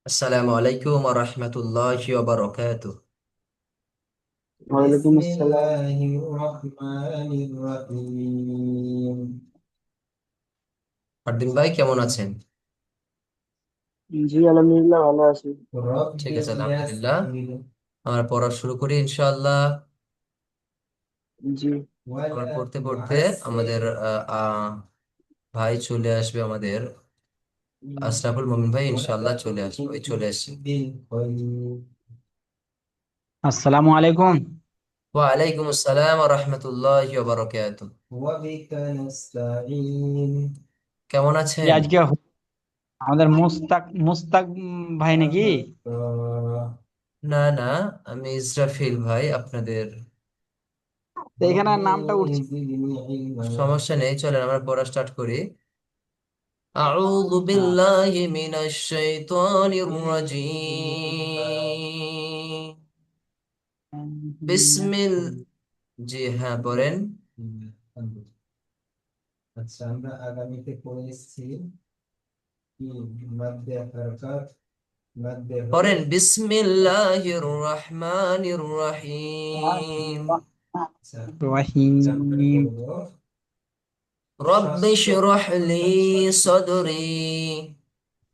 আসসালামু আলাইকুম ওয়া রাহমাতুল্লাহি ওয়া বারাকাতুহু। ওয়ালাইকুম আসসালাম। বিসমিল্লাহির রহমানির রহিম। ফারদিন ভাই কেমন আছেন? জি আলহামদুলিল্লাহ ভালো আছি। ঠিক আছে, আলহামদুলিল্লাহ। আমরা পড়া শুরু করি ইনশাআল্লাহ। জি। আমরা পড়তে পড়তে আমাদের ভাই চলে আসবে, আমাদের আশরাফুল মুমিন ভাই ইনশাআল্লাহ চলে আসবে, ওই চলে আসছে। আসসালামু আলাইকুম। ওয়া আলাইকুম আসসালাম ওয়া রাহমাতুল্লাহি ওয়া বারাকাতুহু। ওয়া বিকা নাস্তাঈন। কেমন কি আছেন? আজকে আমাদের মুস্তাক মুস্তাক ভাই নাকি? না না, আমি ইসরাফিল ভাই আপনাদের। তো এখানে নামটা উঠছে। সমস্যা নেই, চলেন আমরা পড়া স্টার্ট করি। আউযু বিল্লাহি মিনাশ শাইতানির রাজীম। বিসমিল জি হ্যাঁ, পড়েন। আচ্ছা, আমরা আগামীতে পড়ে এসেছি কি মাদ্দে হারকাত, পড়েন বিসমিল্লাহির রহমানির রহিম। আচ্ছা, আচ্ছা, আমরা রহিম। পড়বো রব্বি ইশরাহ লি সাদরি।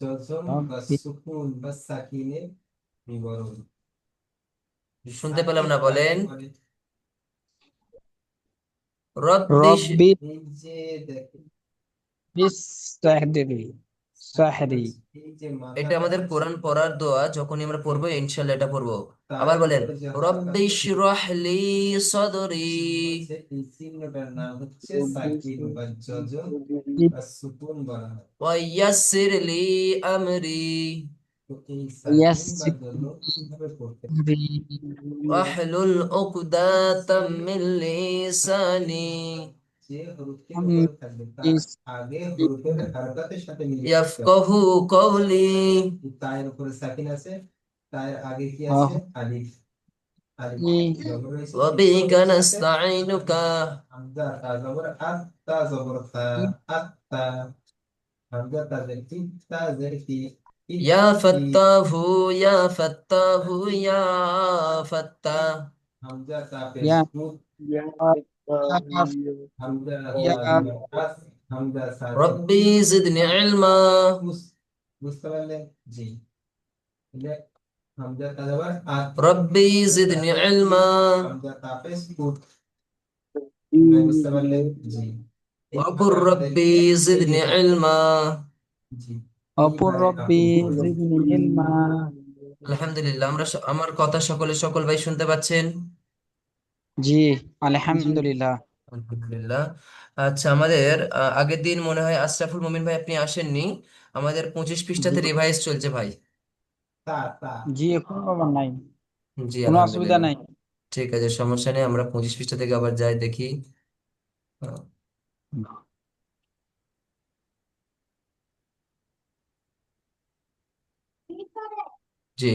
জজম বা রব্বি সুকুন বা সাকিনের বিবরণ শুনতে পেলাম না, বলেন। রব্বি রব্বি এই যে দেখেন, বিসসাহরি সাকিন সাহরি। হচ্ছে এই যে এটা আমাদের কোরআন পড়ার দোয়া, যখনই আমরা পড়বো ইনশাআল্লাহ এটা পড়বো। আবার বলেন রব্বি ইশরাহ লি সাদরি। এই চিহ্নটার নাম হচ্ছে রব্বি সাকিন বা জজম বা সুকুন বলা হয়। ওয়াইয়াসসির লি আমরি। তো এই সাকিন বা ইয়াসসির জজম কিভাবে পড়তে হয়? লি واحلل عقدة من লিসানি। যে হরফটির উপরে থাকবে তার আগে হরফের হারকাতের সাথে মিলিয়ে পড়তে হবে। ইয়াফকাহু কওলি। তায়ের উপরে সাকিন আছে, তায়ের আগে কি আছে? আলিফ। আলিফ জবর রয়েছে, ওয়াবিকা নাস্তাইনুকা। হামজা তা জবর আত, তা জবর তা, আত্তা। হামজা তা জের তি, তা জের তি। ইয়া ফাত্তাহু, ইয়া ফাত্তাহু, ইয়া ফাত্তাহ। হামজা তা পেশ ইয়া মুদ। ইয়া হামজা ইয়া তা জবর আস, হামজা সা রব্বি জিদনি ইলমা। বুঝতে পারলেন? জি। এটা হামজা তা জবর আত, রব্বি জিদনি ইলমা। হামজা তা পেশ মুদ। বুঝতে পারলেন? জি। ওয়াকুর রব্বি জিদনি ইলমা। জি, অপর এইভাবে রব্বি আপনি পড়বেন। জিদনি ইলমা। আলহামদুলিল্লাহ, আমরা আমার কথা সকল ভাই শুনতে পাচ্ছেন? জি জি আলহামদুলিল্লাহ। আলহামদুলিল্লাহ। আচ্ছা, আমাদের আগের দিন মনে হয় আশরাফুল মোমিন ভাই আপনি আসেননি। আমাদের 25 পৃষ্ঠাতে জি রিভাইজ চলছে ভাই। তা তা জি কোনো ব্যাপার নাই, জি কোনো অসুবিধা আলহামদুলিল্লাহ। নাই। ঠিক আছে, সমস্যা নেই, আমরা 25 পৃষ্ঠা থেকে আবার যাই দেখি। আহ, জি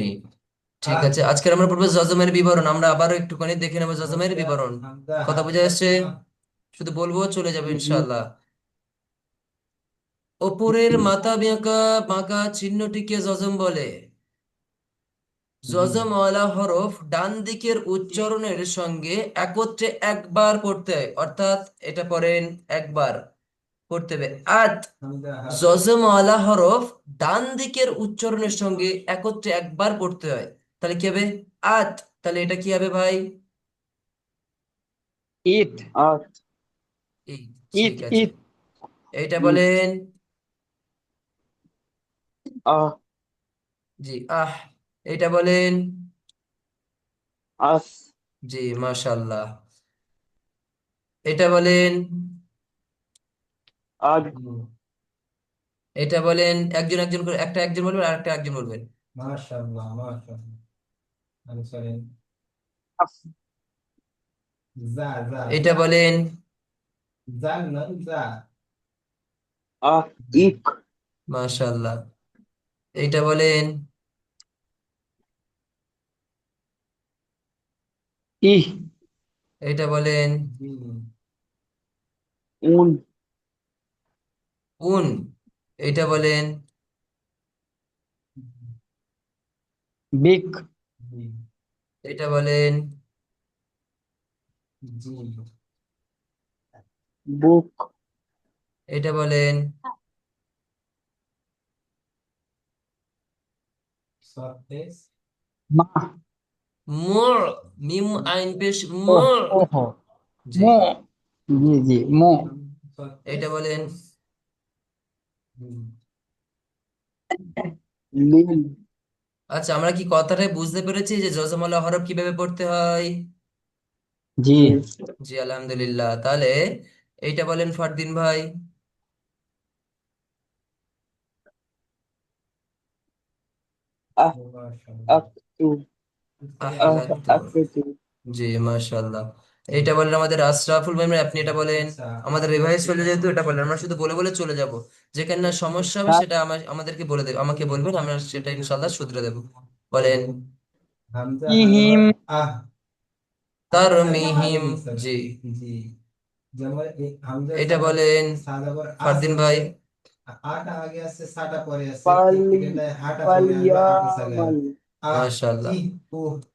ঠিক আছে, আজকের আমরা পড়বো জজমের বিবরণ। আমরা আবারও একটুখানি দেখে নেবো জজমের বিবরণ। কথা বোঝা যাচ্ছে? শুধু বলবো, চলে যাবে জি ইনশাআল্লাহ। ওপরের মাথা বাঁকা বাঁকা চিহ্নটিকে জজম বলে। জজমওয়ালা হরফ ডান দিকের উচ্চারণের সঙ্গে একত্রে একবার পড়তে হয়, অর্থাৎ এটা পড়েন একবার পড়তে হবে আত। জজমওয়ালা হরফ ডান দিকের উচ্চারণের সঙ্গে একত্রে একবার পড়তে হয়, তাহলে কি হবে? আত। তাহলে এটা কি হবে ভাই? ইট আট। এই ইট ঠিক আছে, ইট এইটা বলেন। আহ জি আহ। এইটা বলেন। আস জি মাশাআল্লাহ। এটা বলেন। আগ হুম। এটা বলেন, একজন একজন করে, একটা একজন বলবেন আর একটা একজন বলবেন। মাশাআল্লাহ মাশাআল্লাহ। আমি চলেন। আস যা যা এটা বলেন। জাল নয়, যা। আহ ইক মাশাআল্লাহ। এইটা বলেন। ইহ এইটা বলেন। হুম। উন উন। এইটা বলেন। বিক, এটা বলেন। বুক, এটা বলেন। মা, মুর, মিম আইন পেশ ও, মুর। ওহো, জি। মো, জি জি, মো, এটা বলেন। লিল, আচ্ছা, আমরা কি কথাটা বুঝতে পেরেছি যে যজমালা হরফ কিভাবে পড়তে হয়? জি, জি, আলহামদুলিল্লাহ। তাহলে এইটা বলেন ফারদিন ভাই। আহ, আকতু, আহলাকতু। আকতু, জি, মাশাআল্লাহ। এইটা বলেন আমাদের আশরাফুল ভাই। আপনি এটা বলেন। আমাদের রিভাইজ চলে যেহেতু এটা বলেন, আমরা শুধু বলে বলে চলে যাব। যেখানে না সমস্যা হবে সেটা আমাদেরকে বলে দেবে, আমাকে বলবেন, আমরা সেটা ইনশাআল্লাহ শুধরে দেব। বলেন। ইহিম, তারমিহিম। জি। এটা বলেন ফারদিন ভাই। পালি, পালিয়ামাল, মাশাআল্লাহ।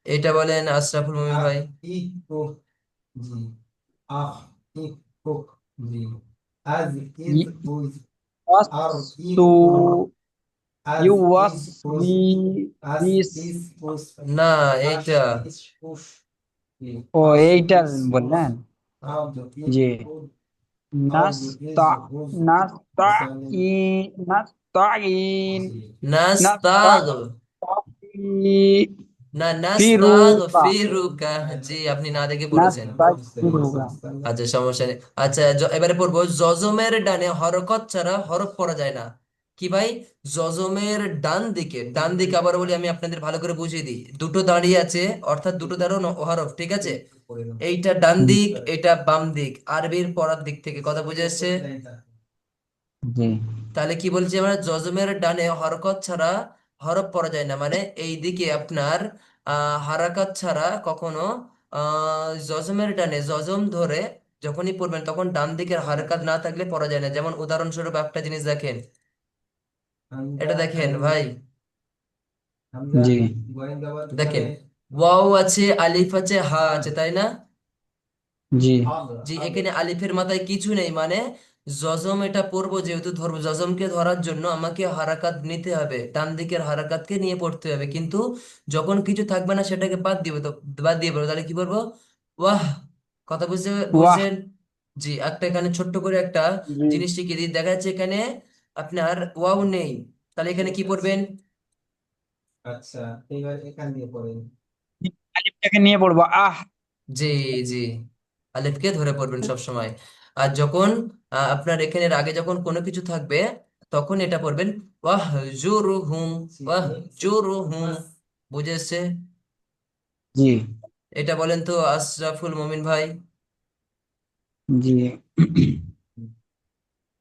এটা বলেন আশরাফুল মুমিন ভাই। ওয়াসু, ইউওয়াসবি, বিস, না, এইটা। ও এইটা বললেন। জি, নাস্তা, নাস্তা, ই, নাস্তাইন, নাস্তাগ। নাস্তাই, না, নাস্তাগ ফিরুকা, ফিরুকা। জি, আপনি না দেখে পড়েছেন। নাস্তাগফিরুকা। আচ্ছা, সমস্যা নেই। আচ্ছা, এবারে পড়বো জজমের ডানে হরকত ছাড়া হরফ পড়া যায় না। কি ভাই? জজমের ডান দিকে, ডান দিকে আবার বলি, আমি আপনাদের ভালো করে বুঝিয়ে দিই। দুটো দাঁড়িয়ে আছে, অর্থাৎ দুটো দ্বারা হরফ, ঠিক আছে? এইটা ডান দিক, এটা বাম দিক, আরবির পড়ার দিক থেকে কথা বুঝে এসছে? জি, তাহলে কি বলছি আমরা, জজমের ডানে হরকত ছাড়া হরফ পড়া যায় না, মানে এই দিকে আপনার হারাকাত ছাড়া কখনো জজমের ডানে জজম ধরে যখনই পড়বেন তখন ডান দিকের হারাকাত না থাকলে পড়া যায় না। যেমন উদাহরণস্বরূপ একটা জিনিস দেখেন, এটা দেখেন ভাই। জি, দেখেন, ওয়াও আছে, আলিফ আছে, হা আছে, তাই না? জি, জি, এখানে আলিফের মাথায় কিছু নেই, মানে জজম এটা পড়বো যেহেতু ধরবো, জজমকে ধরার জন্য আমাকে হারাকাত নিতে হবে, ডান দিকের হারাকাতকে নিয়ে পড়তে হবে। কিন্তু যখন কিছু থাকবে না সেটাকে বাদ দিব, তো বাদ দিয়ে পড়বো, তাহলে কি করবো? ওয়াহ। কথা বুঝতে ওয়াহ, বুঝছেন? জি, একটা এখানে ছোট্ট করে একটা জি, জিনিস শিখিয়ে দিই। দেখা যাচ্ছে এখানে আপনার ওয়াও নেই, তাহলে এখানে কি পড়বেন? আলিফটাকে নিয়ে পড়বো আহ। জি, জি, আলিফকে ধরে পড়বেন সব সময়। আর যখন আপনার এখানের আগে যখন কোনো কিছু থাকবে তখন এটা পড়বেন ওয়াহ জুরুহুম, ওয়াহ জুরুহুম। বুঝে এসছে? জি, এটা বলেন তো আশরাফুল মুমিন ভাই। জি,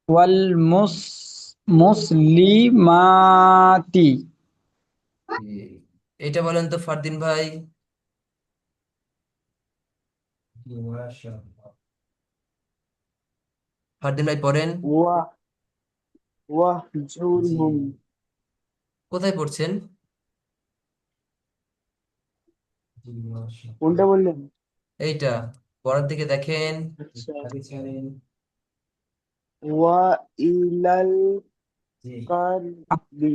ওয়াল মুস, মুসলিমাতি, জি। এটা বলেন তো ফারদিন ভাই। ফারদিন ভাই পড়েন। ওয়াহ, ওয়াহ জুরহুম। কোথায় পড়ছেন? কোনটা বললেন? এইটা পড়ার দিকে দেখেন। আচ্ছা, ওয়া ইলাল কারবি,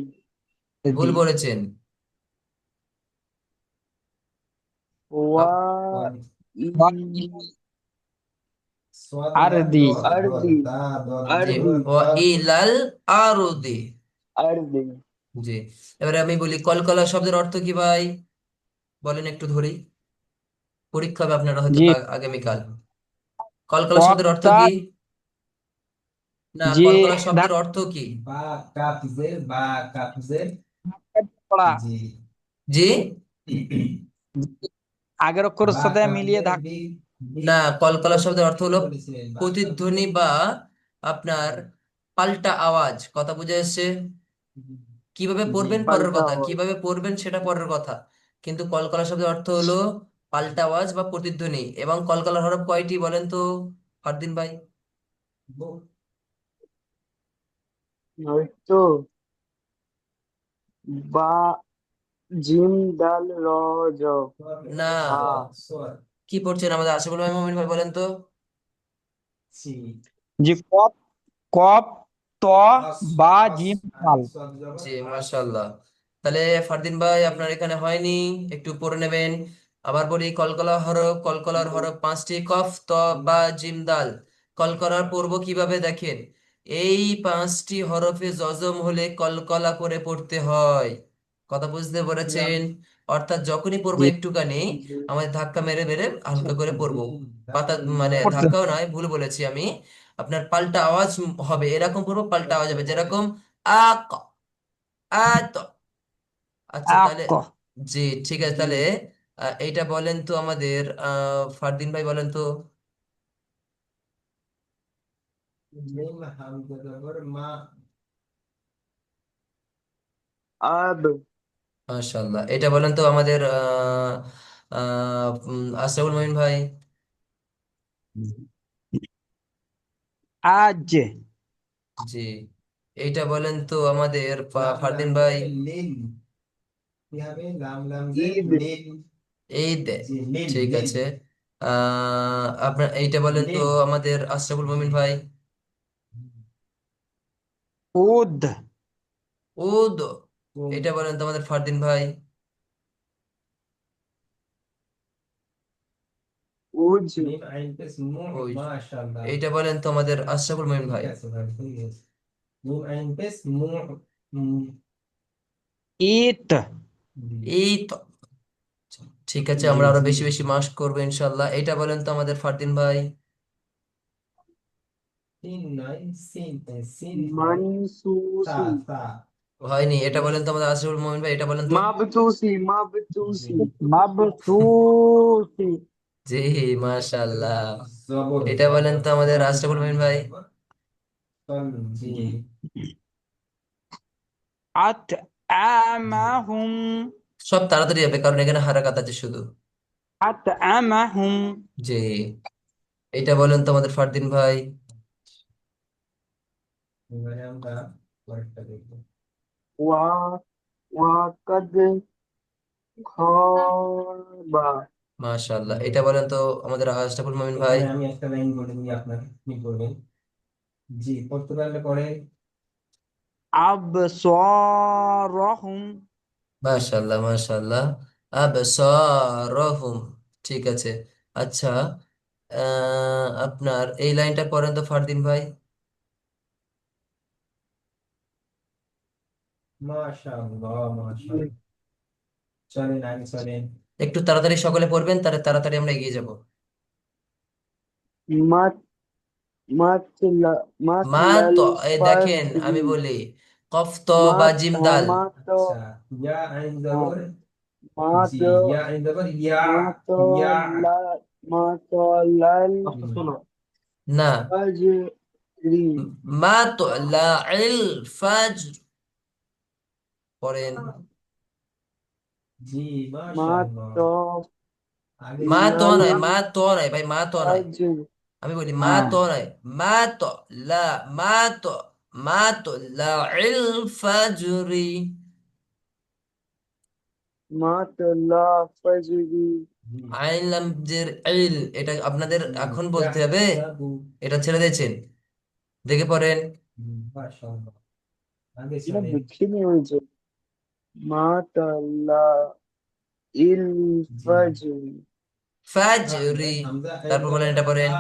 ভুল বলেছেন। ওয়া আপ- ই আরদি, আরদি, জি, আরদি, ও ইলাল আরদি। আরদি। জি। এবারে আমি বলি কলকলা শব্দের অর্থ কি ভাই? বলেন একটু ধরি, পরীক্ষা হবে আপনারা হয়তো জি, আগামীকাল। কলকলা শব্দের অর্থ পর্দা, কি? না, যে কলকলা শব্দের ধাক্কা অর্থ কি? পড়া, জি। আগের অক্ষরের সাথে মিলিয়ে ধাক্কা। না, কলকলা শব্দের অর্থ হলো প্রতিধ্বনি বা আপনার পাল্টা আওয়াজ। কথা বুঝে এসছে? কিভাবে পড়বেন পরের পাল্টা কথা, আওয়াজ। কিভাবে পড়বেন সেটা পরের কথা, কিন্তু কলকলা শব্দের অর্থ হলো পাল্টা আওয়াজ বা প্রতিধ্বনি। এবং কলকলার হরফ কয়টি বলেন তো ফারদিন ভাই? ওই তো, বা, জিম দাল র জ না, হা কি পড়ছেন আমাদের আশরাফুল ভাই, মুমিন ভাই বলেন তো। জি, কফ, কফ, ত, বা, জিম, দাল। জি, মাশাআল্লাহ। তাহলে ফারদিন ভাই আপনার এখানে হয়নি, একটু পড়ে নেবেন। আবার বলি, কলকলা হরফ, কলকলার হরফ পাঁচটি, কফ, ত, বা, জিম, দাল। কলকলার পড়ব কিভাবে দেখেন, এই পাঁচটি হরফে জজম হলে কলকলা করে পড়তে হয়। কথা বুঝতে পেরেছেন? অর্থাৎ যখনই পড়বো জি, একটুখানি আমাদের ধাক্কা মেরে মেরে হালকা করে পড়বো। পাতা মানে পড়তে ধাক্কাও নয়, ভুল বলেছি আমি। আপনার পাল্টা আওয়াজ হবে, এরকম পড়বো, পাল্টা আওয়াজ হবে, যেরকম আক, আত। আচ্ছা তাহলে, আক, জি, ঠিক আছে তাহলে। এইটা বলেন তো আমাদের, ফারদিন ভাই বলেন তো। আব মাশাআল্লাহ, এটা বলেন তো আমাদের আশরাফুল মঈন ভাই। আজ, জি, এইটা বলেন তো আমাদের ফারদিন ভাই। ঈদ এই দে, ঠিক আছে। আপনার এইটা বলেন তো আমাদের আশরাফুল মঈন ভাই। উদ, উদ, এটা বলেন তো আমাদের ফারদিন ভাই। উজ ওই, এইটা বলেন তো আমাদের আশরাফুল মঈন ভাই। ইত, এই তো, ঠিক আছে, আমরা আরো বেশি বেশি মাস্ক করবো ইনশাল্লাহ। এইটা বলেন তো আমাদের ফারদিন ভাই। মানসুসি হয়নি, এটা বলেন তো আমাদের আশরাফুল মঈন ভাই, এটা বলেন তো। মাবতুসি মাবতুসি মাবসুসি, জি, মাশাআল্লাহ। এটা বলেন তো আমাদের আশরাফুল মঈন ভাই। আত, আমাহুম, সব তাড়াতাড়ি হবে, কারণ এখানে হারাকাত আছে শুধু। আত, আমাহুম, জি, এটা বলেন তো আমাদের ফারদিন ভাই। ওয়া ওয়াকাদ খাবা মাশাআল্লাহ, এটা বলেন তো আমাদের আশরাফুল মঈন ভাই। আবসারহুম, মাশাআল্লাহ, মাশাআল্লাহ। আবসারহুম, ঠিক আছে। আচ্ছা, আপনার এই লাইনটা পড়েন তো ফারদিন ভাই। একটু তাড়াতাড়ি সকলে পড়বেন, তাহলে তাড়াতাড়ি আমরা এগিয়ে যাব। মাত মাতলা মা মাতলাল তো, এই দেখেন ফাজরি আমি বলি, কফ তো বা মাত জিম দাল। মাত মাত মাতলা মাতলাল না, ফাজরি মা তো লা ইল ফাজর, পড়েন। মাত মা তো লাল নয়, মা তো নয় ভাই, মা তো নয়। ফাজর আমি বলি মা হ্যাঁ, তো নয়, মা তো লা, মা তো, মা তো লা ইল ফাজরি। মাতলা ফাজরি আইন লামজের ইল, এটা আপনাদের এখন বলতে হবে, এটা ছেড়ে দিয়েছেন, দেখে পড়েন। এটা দেখিনি হয়েছে মাতলা ইল ফাজরি ফাজরি, তারপর বলেন, এটা পড়েন।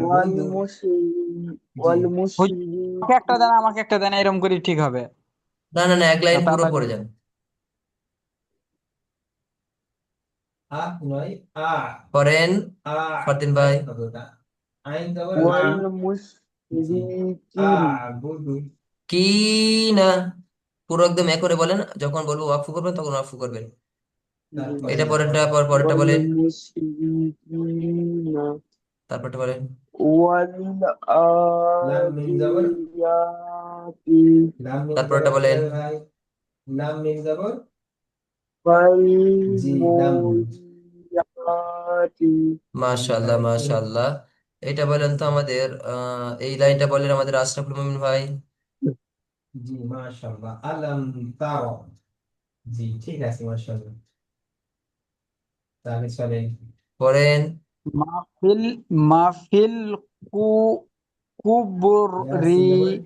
ওয়াল মুসরি ওয়াল হুজুর, মুসরি আমাকে একটা দেন, আমাকে একটা দেন, এরকম করে ঠিক হবে। না না না, এক লাইন পুরো তাড়াতাড়ি। পড়ে যান। পড়েন ফারদিন ভাই। ওয়াল মুশরিকিন কি না, পুরো একদম এ করে বলেন, যখন বলবো ওয়াকফু করবেন তখন ওয়াকফু করবেন। এটা পরেরটা, পরেরটা ওয়াল বলেন, মুশরিকিন তারপরটা বলেন। ওয়াল আদিয়াতি তারপরটা বলেন। ফাল মুরিয়াতি মাশাআল্লাহ, মাশাআল্লাহ। এটা বলেন তো আমাদের, এই লাইনটা বলেন আমাদের আশরাফুল মুমিন ভাই। জি মাশাআল্লাহ, আলম তারা। জি ঠিক আছে, মাশাআল্লাহ। তাহলে চলেন পড়েন। মাফিল মাফিল কু কুবরি ইয়াসিন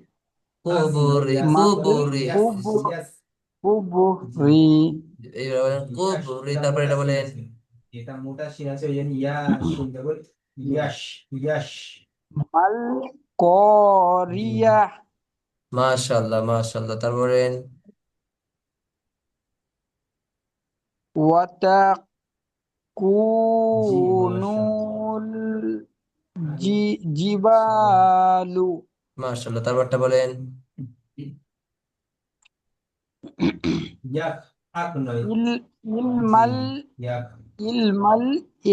বলেন, জি। কুবুরি মাফিল কুবুরি কুবুর ইয়াস। জি, কুবরি এইবার বলেন কুবুরি, তারপরে এটা বলেন। এটা মোটা শিন আছে, ওই জন্য ইয়া শিন বল, ইয়াশ, ইয়াশ। মাল করিয়া মাশাআল্লাহ মাশাআল্লাহ, তারপরে জি মাশাআল্লাহ, ওয়াতাকুনুল আগে জি চলেন। জিবালু মাশাআল্লাহ, তারপরটা বলেন। ইয়াক, আক নয়। ইল জি, ইলমাল ইয়াক। ইলমাল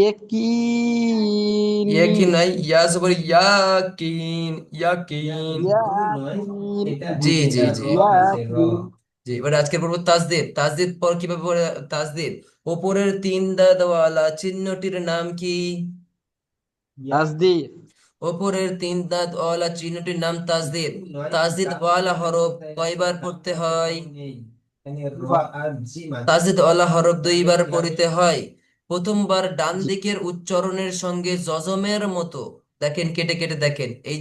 একিনি ইয়াকিন নাই, ইয়া জবর ইয়াকিন, ইয়াকিন। গু নয়, ইয়াকিন এটা জি জি জি জি জি, র আছে, র। ইয়াকিন জি, এবার আজকে পড়বো তাসদীদ। তাসদীদ পর কিভাবে পড়ে? তাসদীদ, ওপরের তিন দাঁতওয়ালা চিহ্নটির নাম কি? তাসদিদ ওপরের তিন দাঁতওয়ালা চিহ্নটির নাম তাসদীদ। তাসদীদ ওয়ালা হরফ কয়বার পড়তে হয়? দুইবার তাসদীদ ওয়ালা হরফ দুইবার পড়িতে হয়। প্রথমবার ডান জি দিকের উচ্চারণের সঙ্গে জজমের মতো, দেখেন কেটে কেটে দেখেন, এই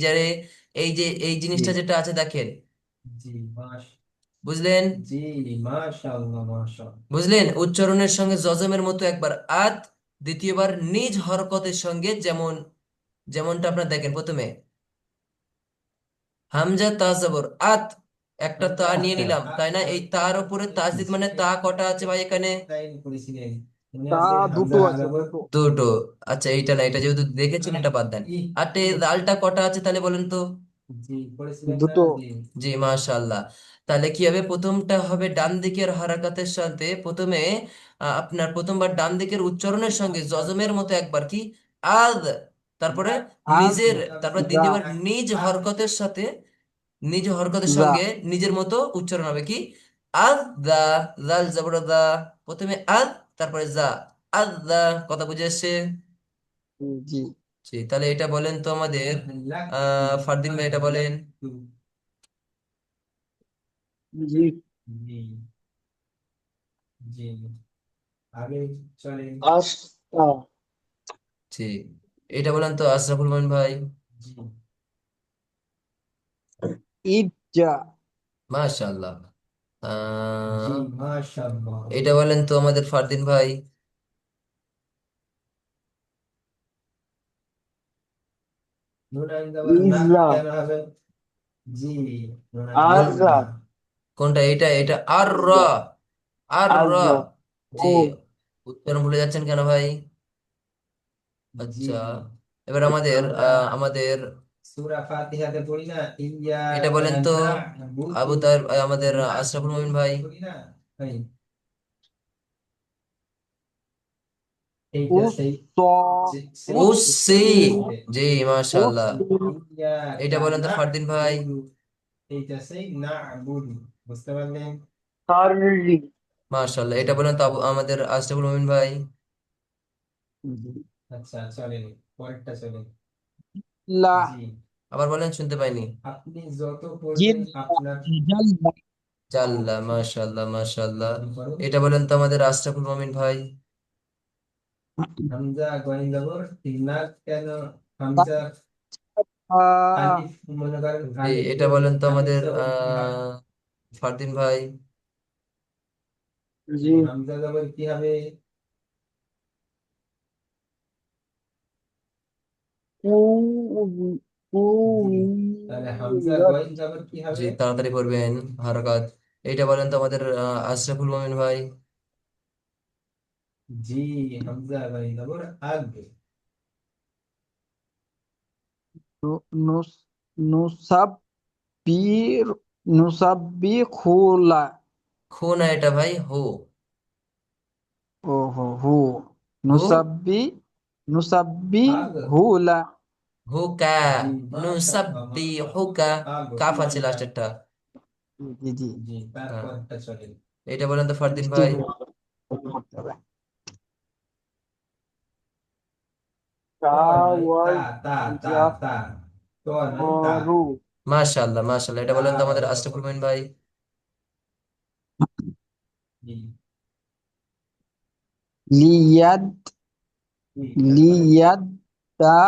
জি জিনিসটা যেটা আছে দেখেন। জি বুঝলেন? জি মাশাআল্লাহ, মাশাআল্লাহ। বুঝলেন? উচ্চারণের সঙ্গে জজমের মতো একবার আদ, দ্বিতীয়বার নিজ হরকতের সঙ্গে, যেমনটা আপনারা দেখেন প্রথমে হামজা তা জবর আত, একটা তা নিয়ে আচ্ছা নিলাম, তাই না? এই তার উপরে তাসদিদ মানে তা কটা আছে ভাই এখানে? তা দুটো আছে দুটো দুটো। আচ্ছা, এইটা না, এটা যেহেতু দেখেছেন এটা বাদ দেন। আর দালটা কটা আছে তাহলে বলেন তো? জি পড়েছিলেন না? দুটো জি, জি মাশাআল্লাহ। তাহলে কি হবে? প্রথমটা হবে ডান দিকের হারাকাতের সাথে, প্রথমে আপনার প্রথমবার ডান দিকের উচ্চারণের সঙ্গে জজমের মতো একবার কি আদ, তারপরে আজ তারপর যা দ্বিতীয়বার নিজ হরকতের সাথে, নিজ হরকতের যা সঙ্গে নিজের মতো উচ্চারণ হবে কি আদ দা, জাল জবর দা। প্রথমে আদ, তারপরে যা, আদ দা। কথা বুঝে আসছে? জি জি, তাহলে এটা বলেন তো আমাদের, ফারদিন ভাই এটা বলেন। জি। জি, জি, আগে চলেন। আস্তা জি, এটা বলেন তো আশরাফুল মামিন ভাই। জি, ইজ্জা মাশাআল্লাহ। জি মাশাআল্লাহ, এটা বলেন তো আমাদের ফারদিন ভাই। নুন আইন দেওয়ার না ইজা কেন হবে? জি, নুন আইন দেওয়ার আজা না। কোনটা? এটা আর র, আজা আর র। আজা জি, ও উচ্চারণ ভুলে যাচ্ছেন কেন ভাই? আচ্ছা, এবার আমাদের সূরা ফাতিহাতে পড়ি না, এটা বলেন তো আবু তাহের, আমাদের আশরাফুল মুমিন ভাই। এইটা সেই উস্ত উসি। উস্তি জি মাশাআল্লাহ। উস্তি এটা বলেন তো ফারদিন ভাই। এইটা সেই না বুঝি, বুঝতে পারলেন? তারি মাশাআল্লাহ, এটা বলেন তো আমাদের আশরাফুল মুমিন ভাই। আচ্ছা চলেন, পরেরটা চলেন। লা জি, আবার বলেন, শুনতে পাইনি। আপনি যত জিল পড়বেন আপনার জাল্লা জাল্লা। মাশাআল্লাহ মাশাআল্লাহ, এটা বলেন তো আমাদের আশরাফুল মুমিন ভাই। হামজা গইন জবর তিন কেন? হামজা আলিফ মনে করেন, এটা বলেন তো আমাদের ফারদিন ভাই। জি হামজা জবর কি হবে? কু জি, তাহলে হামজা কুইয়াত গইন জবর কি হবে? জি, তাড়াতাড়ি পড়বেন, হারাকাত। এটা বলেন তো আমাদের আশরাফুল মুমিন ভাই। জি, হামজা গইন জবর আগ। নুস নুসাব্বির নুসাব্বিহুলা খু না এটা ভাই, হো। ওহো হু হু, নুসাব্বি আগ, নুসাব্বিহুলা হুকা, নুসাব্বি হুকা, কাফ আছে লাস্টেরটা। জি জি জি, তারপরটা চলেন। এটা বলেন তো ফারদিন মিষ্টি ভাই। করতে হবে ত নয়, তা, তা, তা, তা। ত নয়, তা। তাওয়াজ্জাহরু মাশাআল্লাহ মাশাআল্লাহ, এটা বলেন তো আমাদের আশরাফুল মুমিন ভাই। লিয়াদ লিয়াদ তা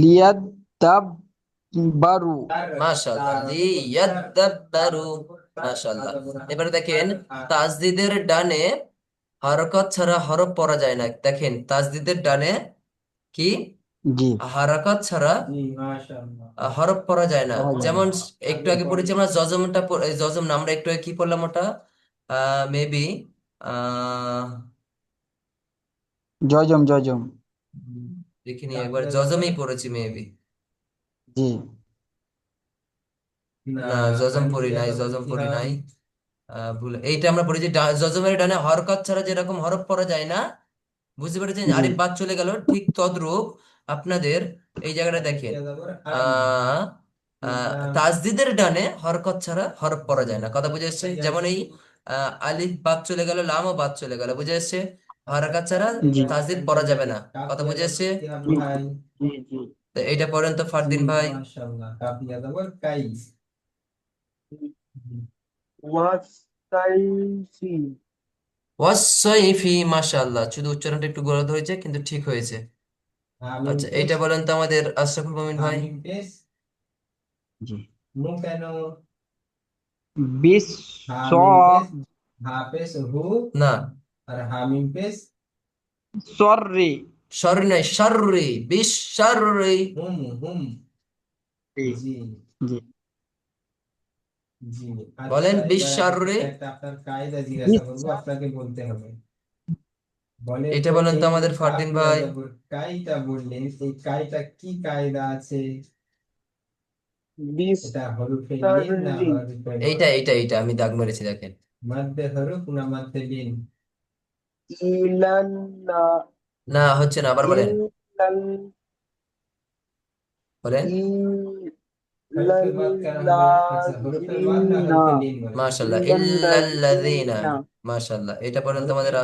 লিয়াদ তাব্বারু। মাশাআল্লাহ, লিয়াদাব্বারু। মাশাআল্লাহ। এবারে দেখেন, তাসদিদের ডানে হরকত ছাড়া হরফ পড়া যায় না। দেখেন, তাসদিদের ডানে কি জি, হারাকাত ছাড়া হরফ পড়া যায় না। পাওয়া যায় না। যেমন একটু আগে পড়েছি আমরা জজমটা, জজম না, আমরা একটু আগে কি পড়লাম ওটা, মেবি, আহ জজম জজম। দেখিনি, একবার জজমই পড়েছি মেবি। জি, না, জজম পড়ি নাই, জজম পড়ি নাই। ভুল, এইটা আমরা পড়েছি জজমের ডানে হরকত ছাড়া যেরকম হরফ পড়া যায় না, বুঝতে পেরেছেন, জি, আলিফ বাদ চলে গেল, ঠিক তদ্রূপ আপনাদের এই জায়গাটা দেখেন, আহ তাসদিদের ডানে হরকত ছাড়া হরফ পড়া যায় না। কথা বুঝে এসছে? যেমন এই আলিফ বাদ চলে গেল, লামও বাদ চলে গেল, বুঝে এসছে? হরকত ছাড়া জি, তাসদিদ পড়া যাবে না। কথা বুঝে এসছে? জি, জি, জি। তো এইটা পড়েন তো ফারদিন ভাই। ওয়াসাইফি। ওয়াসসাইফি, মাশাআল্লাহ, শুধু উচ্চারণটা একটু গোলদ হয়েছে, কিন্তু ঠিক হয়েছে। আচ্ছা, এইটা বলেন তো আমাদের আশরাফুল মুমিন ভাই। জি। বিশ্ব না, সর্রে। শররি নয়, শররি, বিশ্বররি। জি, জি। বলেন বিশ্বররি। বিশ্ব এটা বলেন তো আমাদের ফারদিন ভাই। বিস্তারি। এইটা আমি দাগ মেরেছি, দেখেন। ইলান্না। না, হচ্ছে না, আবার বলেন। ইলান। বলেন। ইলাল্লাযিনা। মাশাআল্লাহ, ইল্লাল্লাযিনা। ইলাল্লাযিনা। মাশাআল্লাহ, এটা বলেন তো আমাদের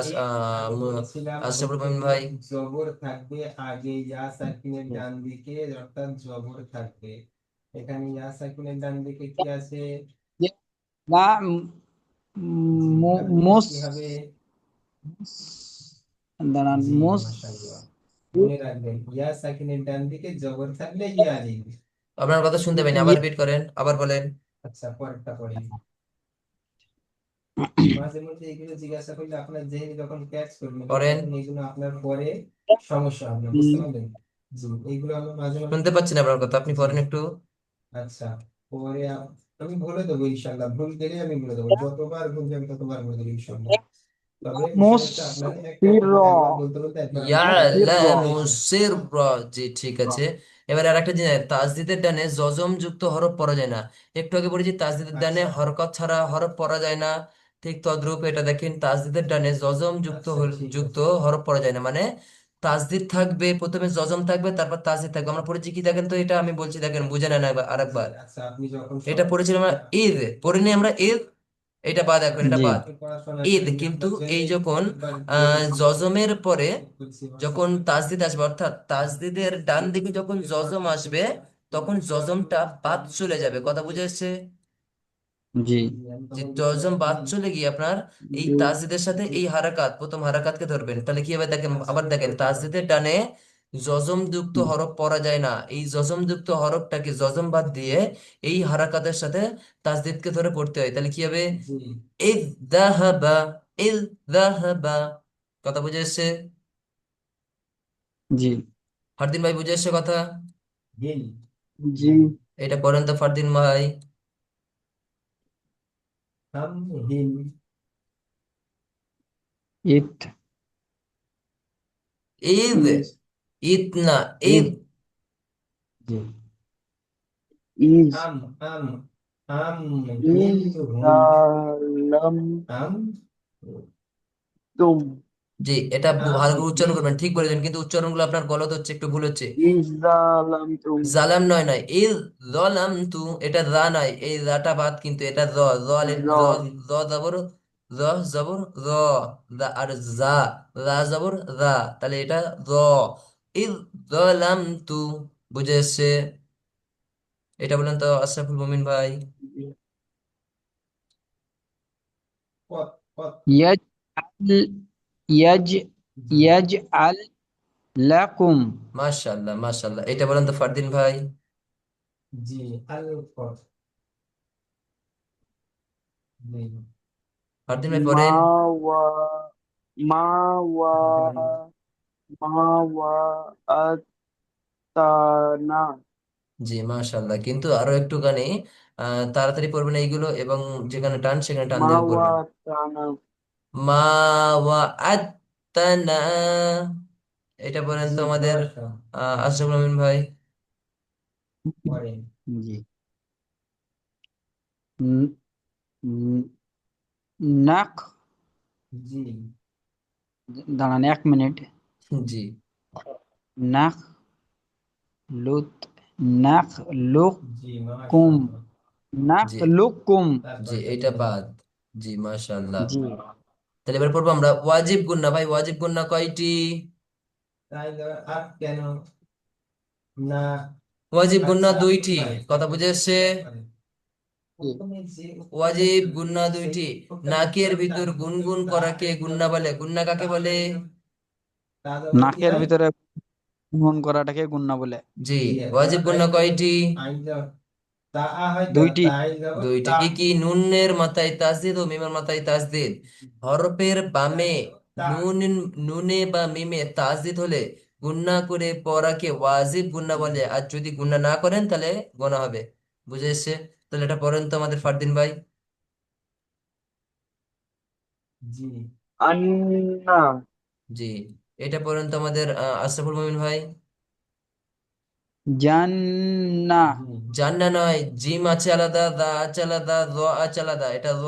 আশরাফুল মুমিন ভাই। যে না মুস দাঁড়ান মুস আপনার কথা শুনতে পাইনি, আবার রিপিট করেন, আবার বলেন। করেন। শুনতে পাচ্ছি না আপনার কথা, আপনি পড়েন একটু। মুসফির মুসফির ইয়ালামু সিররা। জি, ঠিক আছে। এবারে আরেকটা জিনিস, তাসদিদের ডানে জজম যুক্ত হরফ পড়া যায় না। একটু আগে বলেছি তাসদিদের ডানে হরকত ছাড়া হরফ পড়া যায় না। ঠিক তদ্রূপ এটা দেখেন, তাসদিদের ডানে জজম যুক্ত হরফ পড়া যায় না, মানে তাসদিদ থাকবে, প্রথমে জজম থাকবে, তারপর তাসদিদ থাকবে। আমরা পড়েছি কি, দেখেন তো, এটা আমি বলছি, দেখেন, বুঝে নেন আরেকবার। এটা পড়েছিলাম আমরা ঈদ, পড়িনি আমরা ঈদ, এটা বাদ, এখন এটা জি, বাদ। ঈদ, কিন্তু এই যখন জজমের পরে যখন তাসদিদ আসবে, অর্থাৎ তাসদিদের ডান দিকে যখন জজম আসবে, তখন জজমটা বাদ চলে যাবে। কথা বুঝে এসছে? জি, যে জজম বাদ চলে গিয়ে আপনার এই তাসদিদের সাথে এই হারাকাত, প্রথম হারাকাতকে ধরবেন, তাহলে কি হবে দেখেন, আবার দেখেন, তাসদিদের ডানে জজম যুক্ত হরফ পড়া যায় না, এই জজম যুক্ত হরফটাকে জজম বাদ দিয়ে এই হারাকাতের সাথে তাসদিদকে ধরে পড়তে হয়, তাহলে কি হবে? ইদ যাহাবা, ইদ যাহাবা। কথা বুঝে এসছে? জি, ফারদিন ভাই, বুঝে এসছে কথা? জি। এটা পড়েন তো ফারদিন ভাই। ইট ঈদ, ঈদ না, ঈদ। ইজ। জি, ইজ। ইজালাম। তুম। জি, এটা ভালো করে উচ্চারণ করবেন, ঠিক বলেছেন, কিন্তু উচ্চারণগুলো আপনার গলত হচ্ছে, একটু ভুল হচ্ছে। ইজালাম তুম। জালাম নয়, নয়, ইজ জলাম তু, এটা যা নয়, এই যাটা বাদ, কিন্তু এটা জ, জ র। জ, জ জবর, জ জবর জ, আর যা, যা জবর যা, তাহলে এটা জ, ইজ জলাম তু। বুঝে এসছে? এটা বলেন তো আশরাফুল মুমিন ভাই। ইয়াজ ইয়াজ ইয়াজ আল লাকুম। মাশাআল্লাহ মাশাআল্লাহ, এটা বলেন তো ফারদিন ভাই। ফারদিন ভাই মা পড়েন। ওয়া মা ওয়া মা ওয়া আতানা। জি মাশাআল্লাহ, কিন্তু আরো একটুখানি তাড়াতাড়ি পড়বেন এইগুলো, এবং যেখানে টান সেখানে টান মা দিয়ে ওয়া পড়বেন। আতানা। মা ওয়াআত্তানা, এটা বলেন তো আমাদের আশরাফুল মুমিন ভাই। জি। ন- ন- নাক, দাঁড়ান 1 মিনিট। জি নাক লুত নাক লুক কুম নাক জি লুক কুম। জি, এটা বাদ। জি মাশাআল্লাহ। জি। তাহলে এবার পড়বো আমরা ওয়াজিব গুন্না। ভাই ওয়াজিব গুন্না কয়টি? ওয়াজিব গুন্না দুইটি। কথা বুঝে এসছে? জি। ওয়াজিব গুন্না দুইটি। নাকের ভিতর গুনগুন করাকে গুন্না বলে। গুন্না কাকে বলে? নাকের ভিতরে গুনগুন করাটাকে গুন্না বলে। জি। ওয়াজিব গুন্না কয়টি? দুইটি। দুইটি। কি কি? নুনের মাথায় তাসদিদ ও মিমের মাথায় তাসদিদ। হরফের বামে নুন, নুনে বা মিমে তাসদিদ হলে গুন্না করে পড়াকে ওয়াজিব গুন্না বলে, আর যদি গুন্না না করেন তাহলে গোনা হবে। বুঝে এসছে? তাহলে এটা পড়েন তো আমাদের ফারদিন ভাই। আন্না। জি। এটা পড়েন তো আমাদের আশরাফুল মুমিন ভাই। জান্নাহ। জান্না নয়, জিম আছে আলাদা, দা আছে আলাদা, জ আছে আলাদা, এটা জ।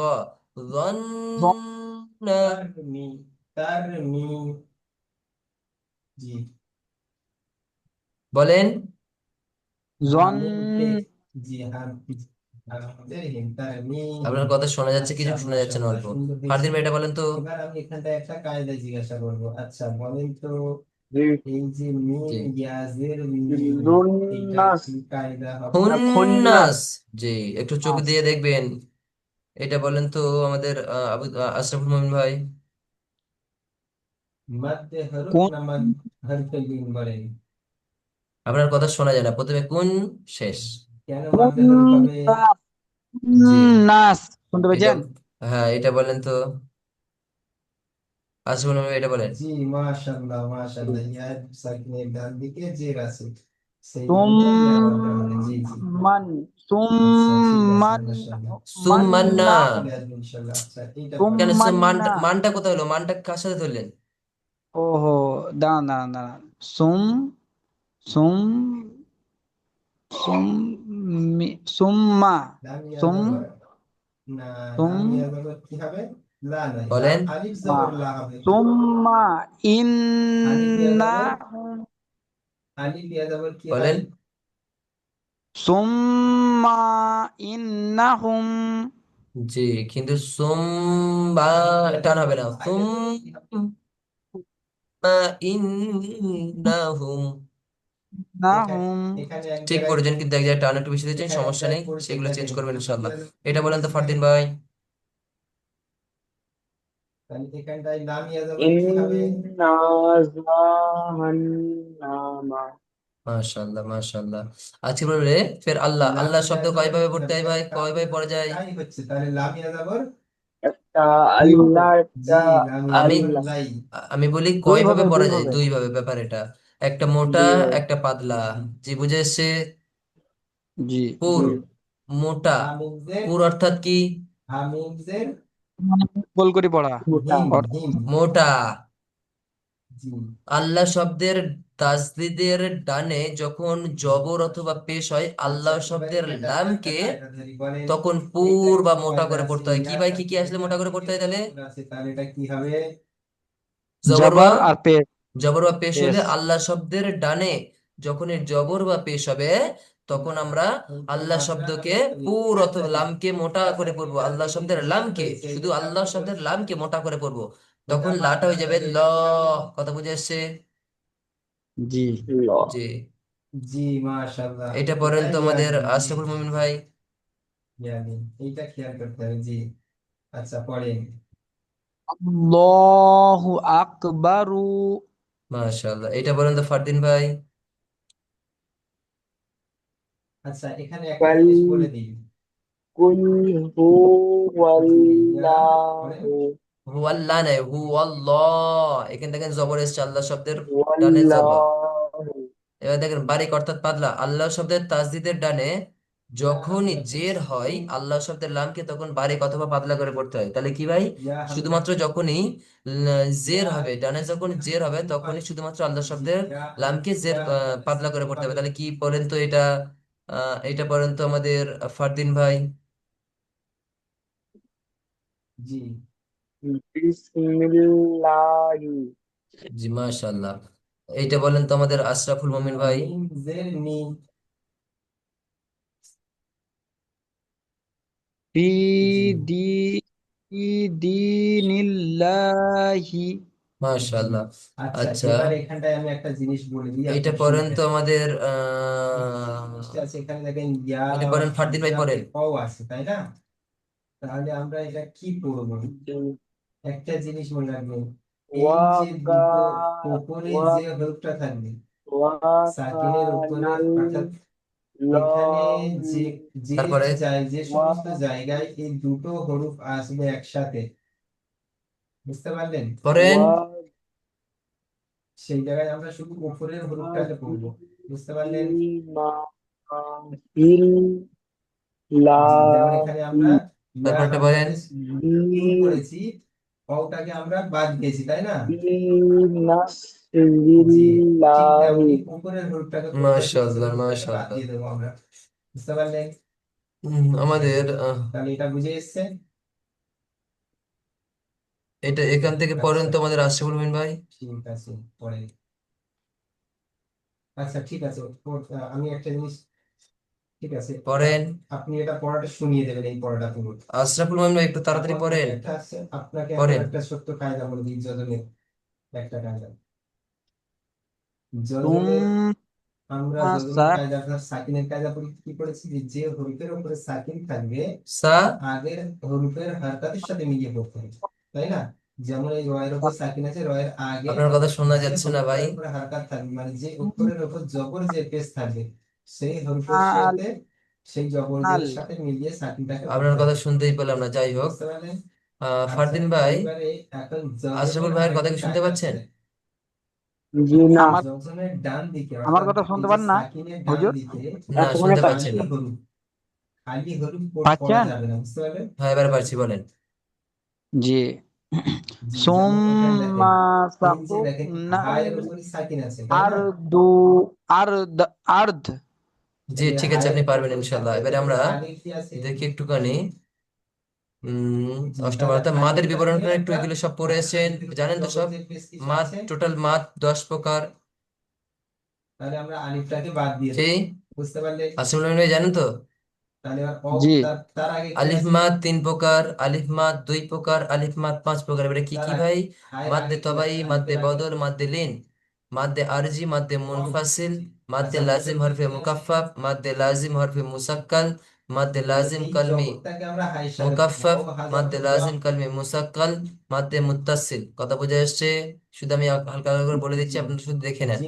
জন্না। বলেন। জন আপনার কথা শোনা যাচ্ছে কিছু, শোনা যাচ্ছে না অল্প। ফারদিন ভাই এটা বলেন তো। জুন্নাস। খুন্নাস। হুন্নাস। জি, একটু চোখ দিয়ে দেখবেন। এটা বলেন তো আমাদের আশরাফুল মুমিন ভাই। কোন আপনার কথা শোনা যায় না, প্রথমে কোন, শেষ। খুন্নাস। জি। খুন্নাস। শুনতে এটা, পেয়েছেন? হ্যাঁ এটা বলেন তো আশরাফুল মুমিন, এটা বলেন। সুম্মান সুম্মান সুমান্না। মান্নাহুম। কেন সুম্মান্না। মানটা কোথায় হলো? মানটা কার সাথে ধরলেন? ওহো, দাঁড়ান দাঁড়ান দাঁড়ান। সুম সুম সুম্মা সুম সুম বলেন। মা সুম্মা ইন্নাহুম বলেন। সুম্মা ইন্নাহুম জি, কিন্তু সুম বা টান হবে না। সুম ইন্নাহুম। নাহুম। ঠিক করেছেন, কিন্তু এক জায়গায় টান একটু বেশি দিয়েছেন, সমস্যা নেই, সেগুলো চেঞ্জ করবেন ইনশাআল্লাহ। এটা বলেন তো ফারদিন ভাই। ইন্না জাহান্নামা। মাশাআল্লাহ মাশাআল্লাহ। আজকে বলবে ফের আল্লাহ। আল্লাহ শব্দ কয়ভাবে পড়তে হয় ভাই? কয়ভাবে পড়া যায়? একটা আল্লাহ, একটা আমি আল্লাহ। আমি বলি দুই কয়ভাবে ভাবে পড়া দুই যায়, ভাবে দুই ভাবে। ব্যাপার এটা, একটা মোটা দুই ভাবে। একটা পাতলা। জি বুঝে এসছে? জি। পুর, মোটা। পুর অর্থাৎ কি? মানে গোল করে পড়া। মোটা। মোটা। আল্লাহ শব্দের তাসদিদের ডানে যখন জবর অথবা পেশ হয় আল্লাহ শব্দের লামকে, তখন পুর বা মোটা করে পড়তে হয়। কি ভাই, কি কি আসলে মোটা করে পড়তে হয় তাহলে? জবর বা, জাবার আর পেশ। জবর বা পেশ পেশ। হলে আল্লাহ শব্দের ডানে যখন এর জবর বা পেশ হবে, তখন আমরা আল্লাহ শব্দকে পুর অথবা লামকে মোটা করে পড়বো। আল্লাহ শব্দের লামকে, শুধু আল্লাহ শব্দের লামকে মোটা করে পড়বো, তখন লাটা হয়ে যাবে ল। কথা বুঝে এসছে? জি। ল। জি। জি, মাশাআল্লাহ, এটা পড়েন তো আমাদের আশরাফুল মুমিন ভাই। এইটা খেয়াল করতে হবে। জি, আচ্ছা পড়েন। আল্লাহু আকবারু। মাশাআল্লাহ, এটা বলেন তো ফারদিন ভাই। আচ্ছা, এখানে একটা কাল জিনিস বলে দিই। কুল জি, ইয়া বলেন। হুয়াল্লাহু হুয়াল্লাহ নাই, হুয়াল্লাহ। এখানে দেখেন জবর এসছে আল্লাহ শব্দের ডানে জবর। ওয়াল্লাহু এবার দেখেন বারিক অর্থাৎ পাতলা, আল্লাহ শব্দের তাসদিদের ডানে যখনই জের হয় আল্লাহ শব্দের লামকে তখন বারিক অথবা পাতলা করে পড়তে হয়। তাহলে কি ভাই, শুধুমাত্র যখনই জের হবে, ডানে যখন জের হবে তখনই শুধুমাত্র আল্লাহ শব্দের লামকে জের পাতলা করে পড়তে হবে। তাহলে কি পড়েন তো এটা, এটা পড়েন তো আমাদের ফারদিন ভাই। জি, বিসমিল্লাহি জি, মাশাআল্লাহ। এইটা বলেন তো আমাদের আশরাফুল মুমিন ভাই। মিম জের মি। ফি জি, দি ফি দীনিল্লাহি। মাশাআল্লাহ। আচ্ছা, এবার এখানটায় আমি একটা জিনিস বলে দিই, এইটা আপনি পড়েন তো শুনবেন। আমাদের জিনিসটা আছে এখানে দেখেন, ইয়া এটা পড়েন ফারদিন ভাই, পড়েন। ও আছে তাই না? তাহলে আমরা এটা কি পড়বো? একটা জিনিস মনে রাখবেন, এই যে ওয়াকা দুটো উপরে ওয়া যে হরফটা থাকবে সাকিনের উপরে, ওয়াকানাল অর্থাৎ এখানে লহু যে যে তারপরে যে ওয়া সমস্ত জায়গায় এই দুটো হরফ আসবে একসাথে, বুঝতে পারলেন? পড়েন। ওয়া সেই জায়গায় আমরা শুধু উপরের হরফটাকে পড়বো, বুঝতে পারলেন? হিল জি, যেমন এখানে লাহি আমরা তারপরটা বলেন, ইউ বি করেছি, অওটাকে আমরা বাদ দিয়েছি তাই না? জি, ঠিক বিনাসরিল্লাহি তেমনি উপরের হরফটাকে করতে হয়, মাশাআল্লাহ, উপরের হরফটাকে বাদ দিয়ে দেবো আমরা, বুঝতে পারলেন? আমাদের তাহলে এটা বুঝে এসছে। এটা এখান থেকে পড়েন তো আমাদের আশরাফুল মুমিন ভাই। ঠিক আছে, পড়েন। আচ্ছা ঠিক আছে, আমি একটা জিনিস, ঠিক আছে পড়েন। আপনি এটা পড়াটা শুনিয়ে দেবেন, এই পড়াটা পুরো। আশরাফুল মুমিন ভাই একটু তাড়াতাড়ি পড়েন। একটা আছে, আপনাকে এখন পড়েন। একটা ছোট্ট কায়দা বলে দিই, যজনের একটা কায়দা। যজনের সুম্মা আমরা যজনের সাক কায়দা, আপনার সাকিনের কায়দা কি করেছি, যে যে হরফের উপরে সাকিন থাকবে সা আগের হরফের হারকাতের সাথে মিলিয়ে পড়তে হবে, তাই না? যেমন এই রয়ের উপর সাকিন আছে, রয়ের আগে আপনার কথা শোনা জি যাচ্ছে না ভাই। উপরে হারকাত থাকবে, মানে যে অক্ষরের উপর জবর যে পেশ থাকবে সেই হরফের সাথে, সেই জবর আল জের সাথে মিলিয়ে সাকিনটাকে আপনার কথা শুনতেই পেলাম না, যাই হোক। বুঝতে পারলেন? ফারদিন ভাই, এবারে এখন আচ্ছা, আশরাফুল ভাইয়ের কথা কি শুনতে পাচ্ছেন? জি না আমার জজমের ডান দিকে, আমার অর্থাৎ কথা এই শুনতে যে পান না সাকিনের ডান হুজুর? দিকে না এতক্ষণে শুনতে পাচ্ছি পাচ্ছি। না, খালি হরফ পড়া পাচ্ছেন? যাবে না, বুঝতে পারলেন? হ্যাঁ, এবার পারছি, বলেন। জি। জি, যেমন এখানে দেখেন, সুম্মা এই যে দেখেন হা সাকুনাল এর উপরে সাকিন আছে তাই না? আরদু আরদ আর্দ। জি, ঠিক আছে, আপনি পারবেন ইনশাআল্লাহ। এবারে আমরা দেখি একটুখানি অষ্টম অর্থাৎ মাদের বিবরণটা একটু, এগুলো সব পড়ে এসেছেন জানেন তো সব। মাদ, টোটাল মাদ 10 প্রকার। তাহলে আমরা আলিফটাকে বাদ দিয়ে দেব, বুঝতে পারলে? আসলে ভাই জানেন তো? তাহলে এবার জি। তার আগে কি আলিফ আছে? মাদ 3 প্রকার, আলিফ মাদ 2 প্রকার, আলিফ মাদ 5 প্রকার। এবারে কি কি ভাই? মাদ্দে তবাই, মাদ্দে বদল, মাদ্দে লিন, মাদ্দে আরজি, মাদ্দে মুনফাসিল, মাদ্দে লাজিম হরফে মুকাফফাফ, মাদ্দে লাজিম হরফে মুসাক্কাল, মাদ্দে লাজিম কলমি মুকাফফাফ, মাদ্দে লাজিম কলমি মুসাক্কাল, মাদ্দে মুত্তাসিল। কথা বুঝে আসছে? শুধু আমি হালকা হালকা করে বলে দিচ্ছি, আপনারা শুধু দেখে নেন।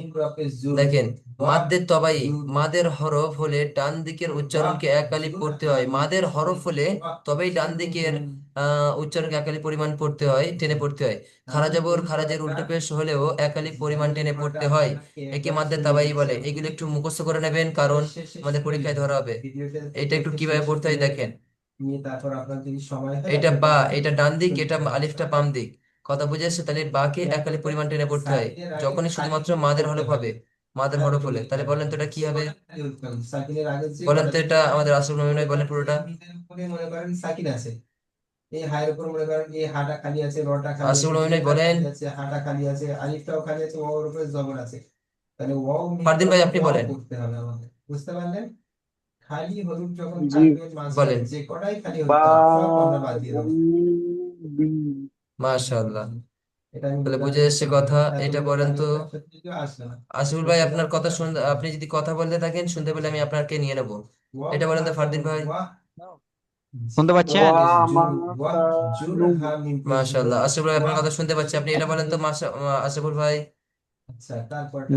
দেখেন, মাদ্দে তবাই, মাদের হরফ হলে ডান দিকের উচ্চারণকে এক আলিফ পড়তে হয়। মাদের হরফ হলে তবেই ডান দিকের উচ্চারণকে এক আলিফ পরিমাণ পড়তে হয়, টেনে পড়তে হয়। খারা জবর খারাজের উল্টো পেশ হলেও এক আলিফ পরিমাণ টেনে পড়তে হয়, একে মাদ্দে তাবাই বলে। এগুলো একটু মুখস্থ করে নেবেন, কারণ আমাদের পরীক্ষায় ধরা হবে। এটা একটু কিভাবে পড়তে হয় দেখেন। এটা বা, এটা ডান দিক, এটা আলিফটা বাম দিক। কথা বুঝে আসছে? তাহলে বাকে এক আলিফ পরিমাণ টেনে পড়তে হয় যখনই শুধুমাত্র মাদের হরফ হবে, মাদের হরফ হলে। তাহলে বলেন তো এটা কি হবে? বলেন তো এটা আমাদের আসল নবী নয়, বলেন পুরোটা। মনে করেন সাকিন আছে, এই হায়ের উপর মনে করেন এই হাটা খালি আছে, রটা খালি আছে, আসল নবী নয় বলেন। আছে, হাটা খালি আছে, আলিফটাও খালি আছে, ওর উপরে জবর আছে। তাহলে ওয়াও ফারদিন ভাই আপনি বলেন, করতে হবে আমাদের, বুঝতে পারলেন? খালি হরফ যখন জি থাকবে মাঝখানে, বলেন, যে কটাই খালি হরফ বা থাকবে সব আমরা বাদ দিয়ে দেবো। বি মাশাআল্লাহ। তাহলে বুঝে এসছে কথা। এটা বলেন তো আসিফুল ভাই, আপনার কথা শুনতে, আপনি যদি কথা বলতে থাকেন শুনতে পেলে আমি আপনাকে নিয়ে নেবো। এটা বলেন তো ফারদিন ভাই। শুনতে পাচ্ছেন? ওয়ামাকানু মাশাআল্লাহ, আশিফুল ভাই আপনার কথা শুনতে পাচ্ছি। আপনি এটা বলেন তো আশিফুল ভাই।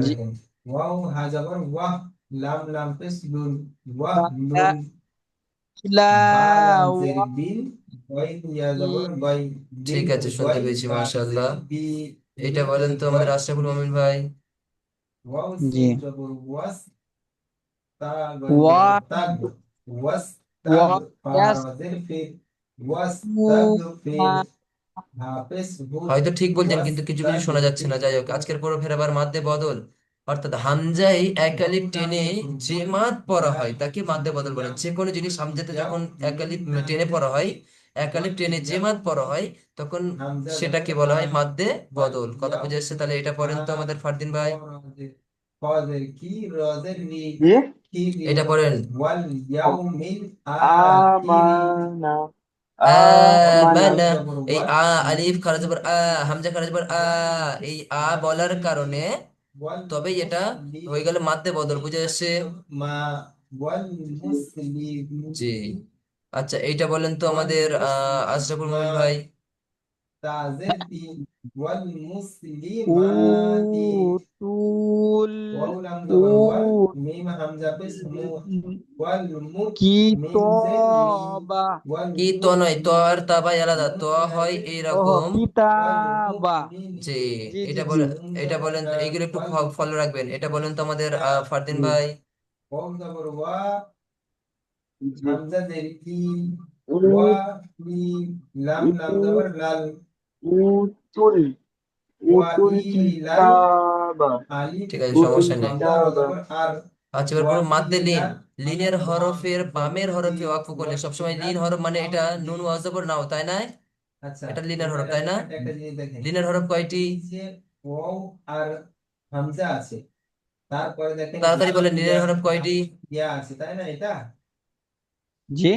জি। ঠিক আছে, শুনতে পেয়েছি, মাশাআল্লাহ। এটা বলেন তো আমাদের আশরাফুল মুমিন ভাই। জি। ওয়া ওয়া ইয়াস হয়তো ঠিক বলছেন কিন্তু কিছু কিছু শোনা যাচ্ছে না। যাই হোক, আজকের পড়ো ফের আবার মাদ্দে বদল, অর্থাৎ হামজায় এক আলিফ টেনে যে মাদ পড়া হয় তাকে মাদ্দে বদল বলে। যে কোনো জিনিস হামজাতে যখন এক আলিফ টেনে পড়া হয়, এক আলিফ টেনে যে মাদ পড়া হয়, তখন সেটাকে বলা হয় মাদ্দে বদল। কথা বুঝে এসেছে? তাহলে এটা পড়েন তো আমাদের ফারদিন ভাই। জি এটা পড়েন। আমানা আমানা আমানা। এই আলিফ খারা জবর হামজা খারা জবর এই বলার কারণে তবেই এটা হয়ে গেল মাদ্দে বদল। বুঝে এসছে? জি। আচ্ছা, এইটা বলেন তো আমাদের আশরাফুল মুমিন ভাই। উতুল উত কিতবা কি তো নয়, তো আর তা ভাই আলাদা, তো হয় ওহ এইরকম। কিতাবা। জি। জি জি এটা জি বলেন, এটা বলেন তো, এইগুলো একটু ফলো রাখবেন। এটা বলেন তো আমাদের ফারদিন ভাই। জি উত উত উতুল উতুল কিতাবা ঠিক আছে, উতুল সমস্যা নেই। কিতাবা আচ্ছা, এবার পুরো মাদ্দে লিন। লিনের হরফের বামের হরফে ওয়াকফ করলে সবসময় লিন হরফ মানে এটা নুন ওয়াজবর নাও, তাই না? এটা লিনের হরফ, তাই না? লিনের হরফ কয়টি? তাড়াতাড়ি বলেন, লিনের হরফ কয়টি? জি।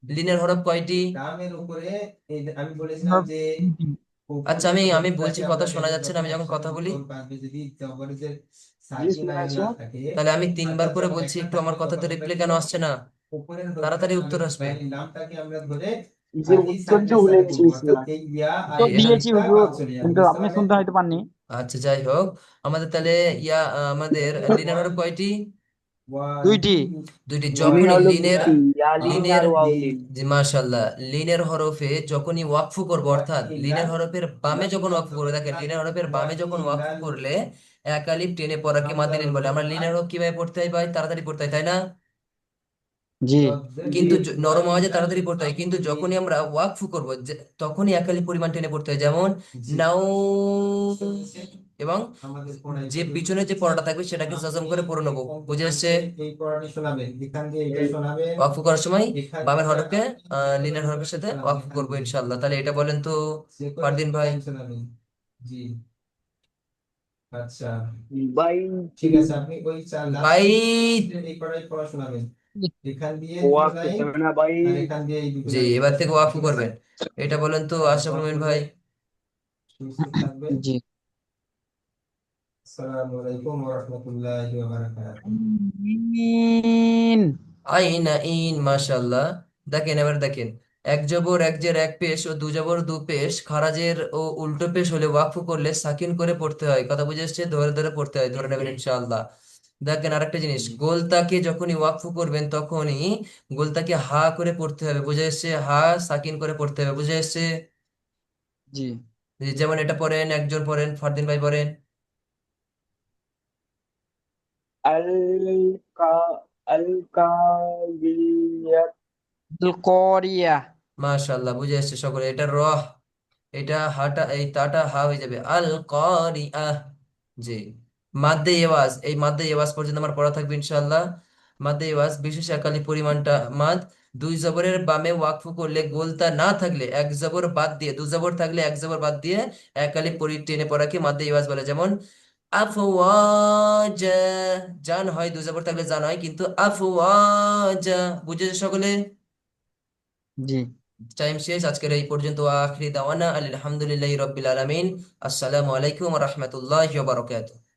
লিনের হরফ কয়টি? আচ্ছা, আমি আমি বলছি, কথা শোনা যাচ্ছে না আমি যখন কথা বলি? জি শোনা যাচ্ছে তাহলে আমি তিনবার করে বলছি, একটু আমার কথাতে রিপ্লাই কেন আসছে না? তাড়াতাড়ি উত্তর আসবে। যে উত্তর যে ভুলে গেছি বিসমিল্লাহ তো এই দিয়েছি হুজুর, কিন্তু আপনি শুনতে হয়তো পাননি। আচ্ছা, যাই হোক, আমাদের তাহলে আমাদের লিনের হরফ কয়টি? দুইটি। দুইটি। লিন যখনই হলো লিনের দুটি ইয়ালিন লিনের আর ওয়াউলিন জি মাশাআল্লাহ, লিনের হরফে যখনই ওয়াকফু করবো, অর্থাৎ লিনের হরফের বামে যখন ওয়াকফু করবো, দেখেন লিনের হরফের বামে যখন ওয়াকফু করলে এক আলিফ টেনে পড়াকে মাদ্দে লিন বলে। আমরা লিনের হরফ কিভাবে পড়তে হয় ভাই? তাড়াতাড়ি পড়তে হয়, তাই না? জি জি কিন্তু নরম আওয়াজে তাড়াতাড়ি পড়তে হয়, কিন্তু যখনই আমরা ওয়াকফু করবো তখনই এক আলিফ পরিমাণ টেনে পড়তে হয়। যেমন নাও, এবং যে পিছনে যে পড়াটা থাকবে সেটাকে জজম করে পড়ে নেবো। বুঝে আসছে? জি ওয়াকফ করার সময় বামের হরফকে লিনের হরফের সাথে ওয়াকফ করবো ইনশাআল্লাহ। তাহলে এটা বলেন তো ফারদিন ভাই। বাইতি বাইত। ওয়াক করতে হবে না বাই জি, এবার থেকে ওয়াকফ করবেন। এটা বলেন তো আশরাফুল মুমিন ভাই। জি। মিন। আইনা ইন, মাশাআল্লাহ। দেখেন, এবার দেখেন, এক জবর এক জের এক পেশ ও দু জবর দু পেশ খারাজের ও উল্টো পেশ হলে ওয়াকফ করলে সাকিন করে পড়তে হয়। কথা বুঝে এসছে? ধরে ধরে পড়তে হয়, ধরে নেবেন ইনশাআল্লাহ। দেখেন আরেকটা জিনিস, গোলতাকে যখনই ওয়াকফ করবেন তখনই গোলতাকে হা করে পড়তে হবে। বুঝে এসছে? হা সাকিন করে পড়তে হবে। বুঝে এসছে? জি। যেমন এটা পড়েন, একজন পড়েন, ফারদিন ভাই পড়েন। আল কা আল কারিয়াত আল করিয়া। মাশাআল্লাহ, বুঝে এসছে সকলে। এটা রহ, এটা হাটা, এই তাটা হা হয়ে যাবে, আল কারিআহ। জি। মাদ্দে ইওয়াজ, এই মাদ্দে ইওয়াজ পর্যন্ত আমার পড়া থাকবে ইনশাআল্লাহ। মাদ্দে ইওয়াজ বিশেষ একালি পরিমাণটা মাদ। দুই জবরের বামে ওয়াকফ করলে গোলতা না থাকলে এক জবর বাদ দিয়ে, দু জবর থাকলে এক জবর বাদ দিয়ে একালি পরি টেনে পড়াকে মাদ্দে ইওয়াজ বলে। যেমন আফওয়াজা, জান হয়, দু জবর থাকলে জান হয়, কিন্তু আফওয়াজা। বুঝেছে সকলে? জি টাইম শেষ, আজকের এই পর্যন্ত। আখিরি দাওয়ানা আলহামদুলিল্লাহি রাব্বিল আলামিন। আসসালামু আলাইকুম ওয়া রাহমাতুল্লাহি ওয়া বারাকাতুহু।